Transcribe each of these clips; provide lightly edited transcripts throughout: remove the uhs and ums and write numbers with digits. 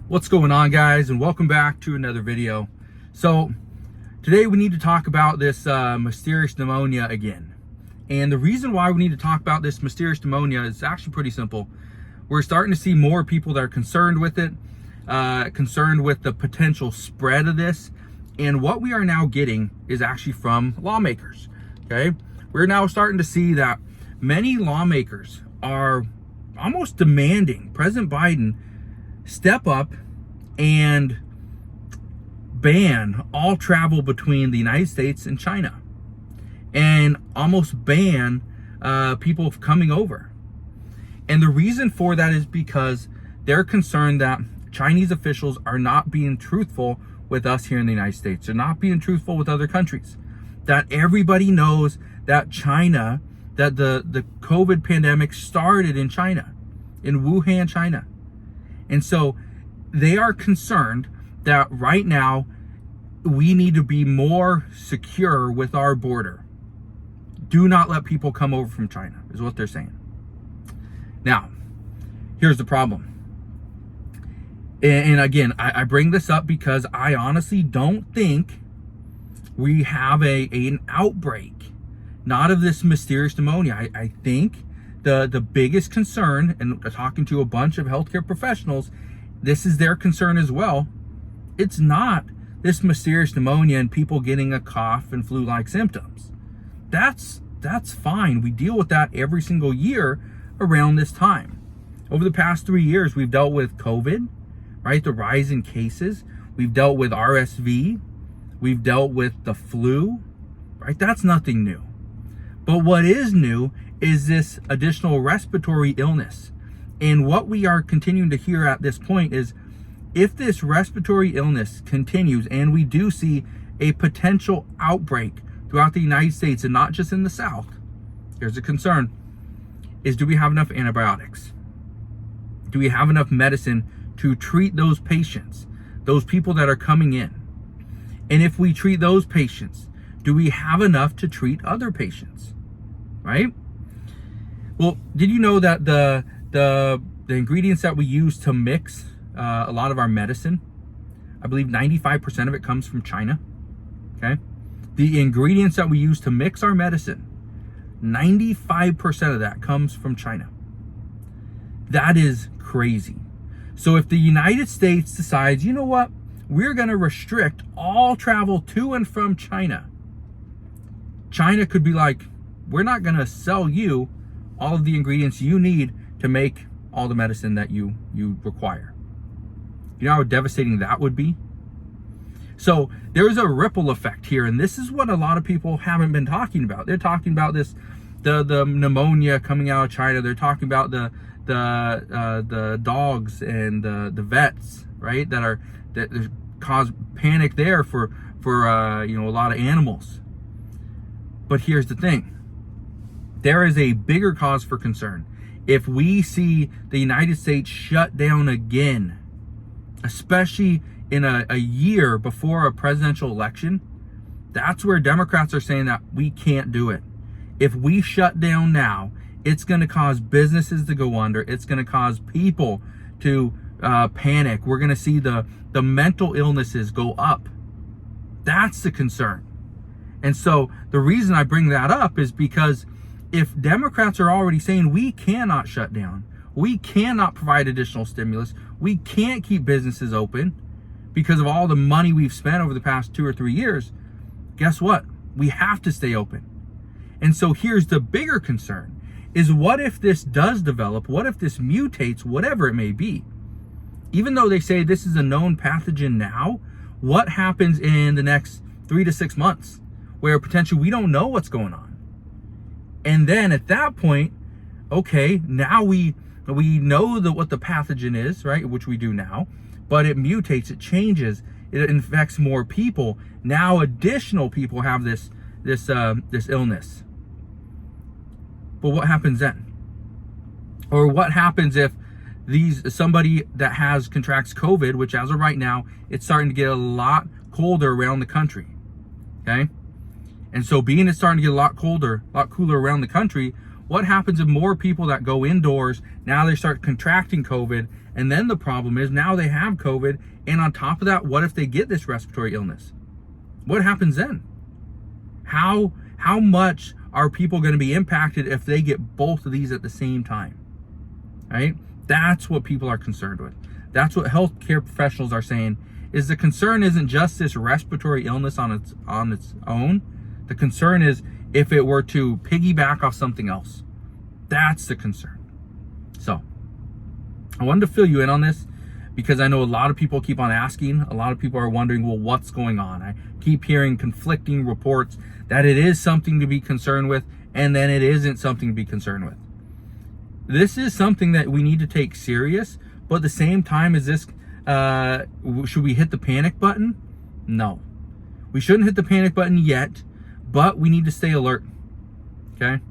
What's going on, guys, and welcome back to another video. So today we need to talk about this mysterious pneumonia again. And the reason why we need to talk about this mysterious pneumonia is actually pretty simple. We're starting to see more people that are concerned with it, concerned with the potential spread of this. And what we are now getting is actually from lawmakers, okay? We're now starting to see that many lawmakers are almost demanding President Biden step up and ban all travel between the United States and China, and almost ban people coming over. And the reason for that is because they're concerned that Chinese officials are not being truthful with us here in the United States. They're not being truthful with other countries. That everybody knows that China, that the COVID pandemic started in China, in Wuhan, China. And so they are concerned that right now we need to be more secure with our border. Do not let people come over from China, is what they're saying. Now, here's the problem. And again, I bring this up because I honestly don't think we have an outbreak, not of this mysterious pneumonia. I think the biggest concern, and talking to a bunch of healthcare professionals, this is their concern as well. It's not this mysterious pneumonia and people getting a cough and flu-like symptoms. That's fine. We deal with that every single year around this time. Over the past 3 years, we've dealt with COVID, right? The rise in cases. We've dealt with RSV. We've dealt with the flu, right? That's nothing new. But what is new is this additional respiratory illness. And what we are continuing to hear at this point is, if this respiratory illness continues and we do see a potential outbreak throughout the United States and not just in the South, here's a concern, is do we have enough antibiotics? Do we have enough medicine to treat those patients, those people that are coming in? And if we treat those patients, do we have enough to treat other patients, right? Well, did you know that the ingredients that we use to mix a lot of our medicine, I believe 95% of it comes from China, okay? The ingredients that we use to mix our medicine, 95% of that comes from China. That is crazy. So if the United States decides, you know what, we're going to restrict all travel to and from China, China could be like, we're not going to sell you all of the ingredients you need to make all the medicine that you require. You know how devastating that would be? So there's a ripple effect here, and this is what a lot of people haven't been talking about. They're talking about this, the pneumonia coming out of China. They're talking about the dogs and the vets, right? That cause panic there for a lot of animals. But here's the thing. There is a bigger cause for concern. If we see the United States shut down again, especially in a year before a presidential election, that's where Democrats are saying that we can't do it. If we shut down now, it's going to cause businesses to go under. It's going to cause people to panic. We're going to see the mental illnesses go up. That's the concern. And so the reason I bring that up is because if Democrats are already saying we cannot shut down, we cannot provide additional stimulus, we can't keep businesses open because of all the money we've spent over the past 2 or 3 years, guess what? We have to stay open. And so here's the bigger concern, is what if this does develop? What if this mutates, whatever it may be? Even though they say this is a known pathogen now, what happens in the next 3 to 6 months where potentially we don't know what's going on? And then at that point, okay, now we know what the pathogen is, right? Which we do now, but it mutates, it changes, it infects more people. Now additional people have this illness. But what happens then? Or what happens if somebody that contracts COVID, which as of right now, it's starting to get a lot colder around the country, okay? And so being it's starting to get a lot cooler around the country, What happens if more people that go indoors, now they start contracting COVID, and then the problem is now they have COVID, and on top of that, what if they get this respiratory illness? What happens then? How much are people going to be impacted if they get both of these at the same time? Right? That's what people are concerned with. That's what healthcare professionals are saying, is the concern isn't just this respiratory illness on its own. The concern is if it were to piggyback off something else. That's the concern. So I wanted to fill you in on this because I know a lot of people keep on asking. A lot of people are wondering, well, what's going on? I keep hearing conflicting reports that it is something to be concerned with, and then it isn't something to be concerned with. This is something that we need to take serious, but at the same time, is this, should we hit the panic button? No. We shouldn't hit the panic button yet, but we need to stay alert, okay?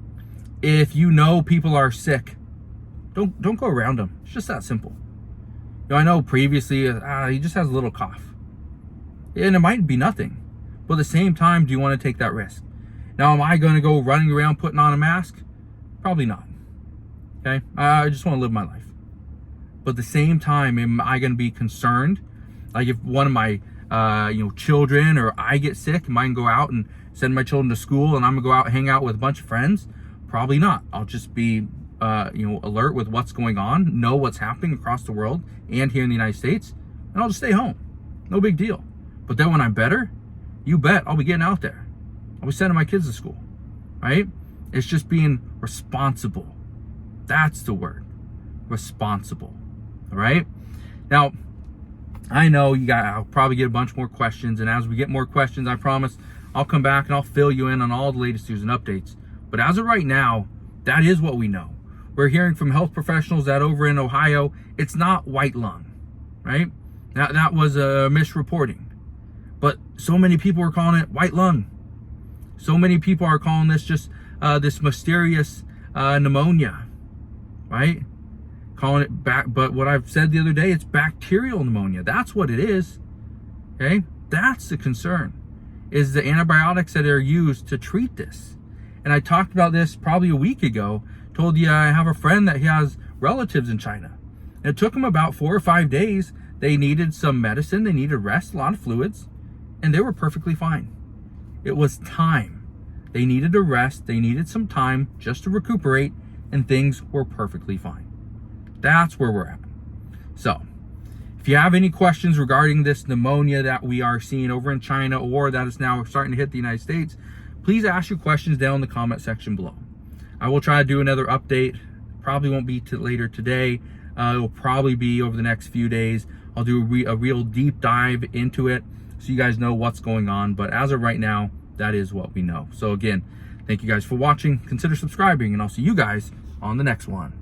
If you know people are sick, don't go around them. It's just that simple. You know, I know previously, he just has a little cough. And it might be nothing. But at the same time, do you want to take that risk? Now, am I going to go running around putting on a mask? Probably not. Okay? I just want to live my life. But at the same time, am I going to be concerned? Like if one of my children or I get sick, am I going to go out and send my children to school and I'm going to go out and hang out with a bunch of friends? Probably not. I'll just be alert with what's going on, know what's happening across the world and here in the United States, and I'll just stay home. No big deal. But then when I'm better, you bet I'll be getting out there. I'll be sending my kids to school, right? It's just being responsible. That's the word. Responsible. All right? Now, I know I'll probably get a bunch more questions, and as we get more questions, I promise I'll come back and I'll fill you in on all the latest news and updates. But as of right now, that is what we know. We're hearing from health professionals that over in Ohio, it's not white lung, right? That was a misreporting. But so many people are calling it white lung. So many people are calling this just this mysterious pneumonia, right? Calling it back, but what I've said the other day, it's bacterial pneumonia. That's what it is, okay? That's the concern, is the antibiotics that are used to treat this. And I talked about this probably a week ago, told you I have a friend that he has relatives in China. And it took them about 4 or 5 days. They needed some medicine, they needed rest, a lot of fluids, and they were perfectly fine. It was time. They needed a rest, they needed some time just to recuperate, and things were perfectly fine. That's where we're at. So, if you have any questions regarding this pneumonia that we are seeing over in China or that is now starting to hit the United States, please ask your questions down in the comment section below. I will try to do another update. Probably won't be later today. It will probably be over the next few days. I'll do a real deep dive into it so you guys know what's going on. But as of right now, that is what we know. So again, thank you guys for watching. Consider subscribing, and I'll see you guys on the next one.